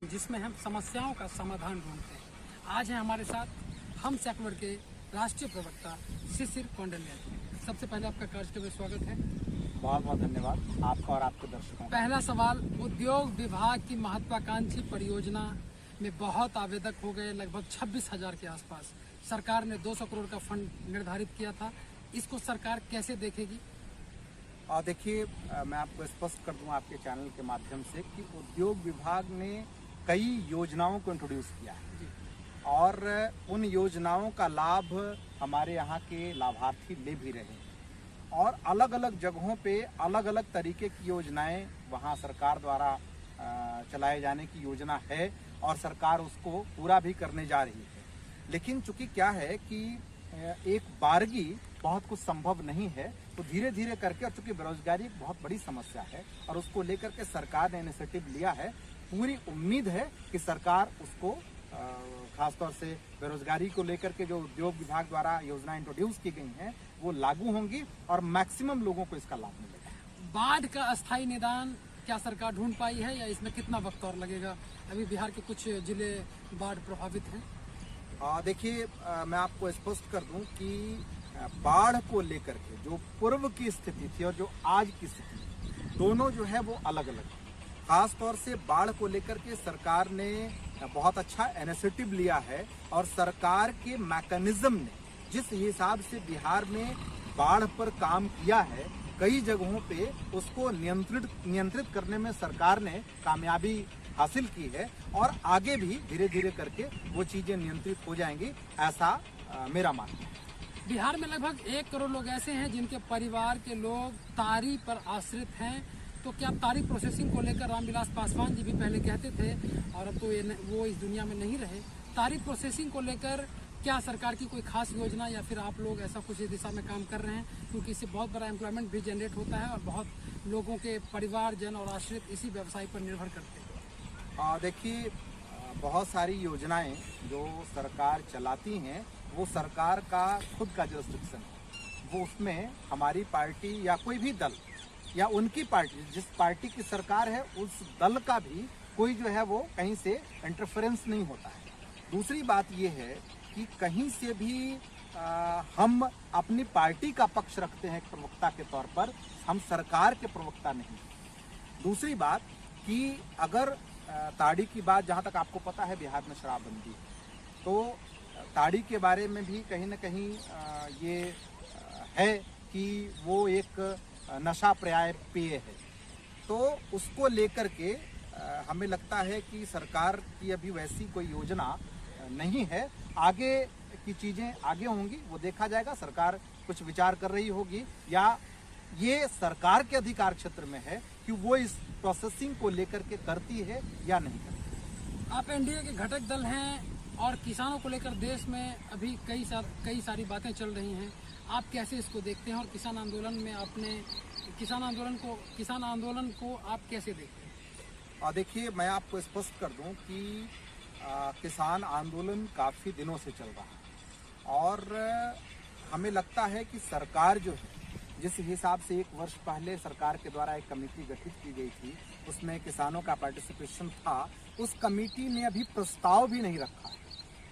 जिसमें हम समस्याओं का समाधान ढूंढते हैं। आज है हमारे साथ हम सेक्टर के राष्ट्रीय प्रवक्ता शिशिर कौंडिन्य। सबसे पहले आपका कार्यक्रम में स्वागत है। बहुत बहुत धन्यवाद आपका और आपके दर्शकों। पहला सवाल, उद्योग विभाग की महत्वाकांक्षी परियोजना में बहुत आवेदक हो गए, लगभग 26,000 के आसपास। सरकार ने 200 करोड़ का फंड निर्धारित किया था, इसको सरकार कैसे देखेगी? देखिए, मैं आपको स्पष्ट कर दूं आपके चैनल के माध्यम से कि उद्योग विभाग ने कई योजनाओं को इंट्रोड्यूस किया है और उन योजनाओं का लाभ हमारे यहाँ के लाभार्थी ले भी रहे हैं और अलग अलग जगहों पे अलग अलग तरीके की योजनाएं वहाँ सरकार द्वारा चलाए जाने की योजना है और सरकार उसको पूरा भी करने जा रही है। लेकिन चूंकि क्या है कि एक बारगी बहुत कुछ संभव नहीं है, तो धीरे धीरे करके, और चूंकि बेरोजगारी एक बहुत बड़ी समस्या है और उसको लेकर के सरकार ने इनिशिएटिव लिया है। पूरी उम्मीद है कि सरकार उसको खासतौर से बेरोजगारी को लेकर के जो उद्योग विभाग द्वारा योजना इंट्रोड्यूस की गई हैं वो लागू होंगी और मैक्सिमम लोगों को इसका लाभ मिलेगा। बाढ़ का अस्थायी निदान क्या सरकार ढूंढ पाई है या इसमें कितना वक्त और लगेगा? अभी बिहार के कुछ जिले बाढ़ प्रभावित हैं। देखिए, मैं आपको स्पष्ट कर दूं कि बाढ़ को लेकर के जो पूर्व की स्थिति थी और जो आज की स्थिति, दोनों जो है वो अलग अलग है। खास तौर से बाढ़ को लेकर के सरकार ने बहुत अच्छा इनिशिएटिव लिया है और सरकार के मैकेनिज्म ने जिस हिसाब से बिहार में बाढ़ पर काम किया है, कई जगहों पे उसको नियंत्रित करने में सरकार ने कामयाबी हासिल की है और आगे भी धीरे धीरे करके वो चीजें नियंत्रित हो जाएंगी, ऐसा मेरा मानना है। बिहार में लगभग 1 करोड़ लोग ऐसे हैं जिनके परिवार के लोग तारी पर आश्रित हैं। तो क्या तारी प्रोसेसिंग को लेकर रामविलास पासवान जी भी पहले कहते थे और अब तो वो इस दुनिया में नहीं रहे। तारी प्रोसेसिंग को लेकर क्या सरकार की कोई खास योजना या फिर आप लोग ऐसा कुछ इस दिशा में काम कर रहे हैं? क्योंकि इससे बहुत बड़ा एम्प्लॉयमेंट भी जनरेट होता है और बहुत लोगों के परिवारजन और आश्रित इसी व्यवसाय पर निर्भर करते हैं। देखिए, बहुत सारी योजनाएं जो सरकार चलाती हैं वो सरकार का खुद का जो रिस्ट्रिक्शन है, वो उसमें हमारी पार्टी या कोई भी दल या उनकी पार्टी, जिस पार्टी की सरकार है उस दल का भी कोई जो है वो कहीं से इंटरफेरेंस नहीं होता है। दूसरी बात ये है कि कहीं से भी हम अपनी पार्टी का पक्ष रखते हैं प्रवक्ता के तौर पर, हम सरकार के प्रवक्ता नहीं। दूसरी बात कि अगर ताड़ी की बात, जहाँ तक आपको पता है बिहार में शराबबंदी है, तो ताड़ी के बारे में भी कहीं ना कहीं ये है कि वो एक नशा पर्याय पेय है, तो उसको लेकर के हमें लगता है कि सरकार की अभी वैसी कोई योजना नहीं है। आगे की चीज़ें आगे होंगी, वो देखा जाएगा। सरकार कुछ विचार कर रही होगी या ये सरकार के अधिकार क्षेत्र में है कि वो इस प्रोसेसिंग को लेकर के करती है या नहीं करती। आप एनडीए के घटक दल हैं और किसानों को लेकर देश में अभी कई सारी बातें चल रही हैं। आप कैसे इसको देखते हैं और किसान आंदोलन में आपने किसान आंदोलन को आप कैसे देखते हैं? देखिए, मैं आपको स्पष्ट कर दूं कि किसान आंदोलन काफ़ी दिनों से चल रहा है और हमें लगता है कि सरकार जो है, जिस हिसाब से 1 वर्ष पहले सरकार के द्वारा एक कमेटी गठित की गई थी, उसमें किसानों का पार्टिसिपेशन था, उस कमेटी ने अभी प्रस्ताव भी नहीं रखा है।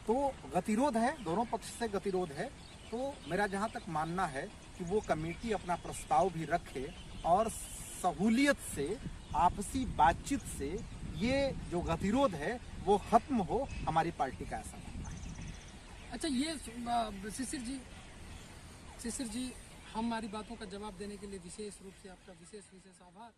तो गतिरोध है, दोनों पक्ष से गतिरोध है। तो मेरा जहाँ तक मानना है कि वो कमेटी अपना प्रस्ताव भी रखे और सहूलियत से, आपसी बातचीत से ये जो गतिरोध है वो खत्म हो, हमारी पार्टी का ऐसा मानना है। अच्छा, ये शिशिर जी, हमारी बातों का जवाब देने के लिए विशेष रूप से आपका विशेष आभार।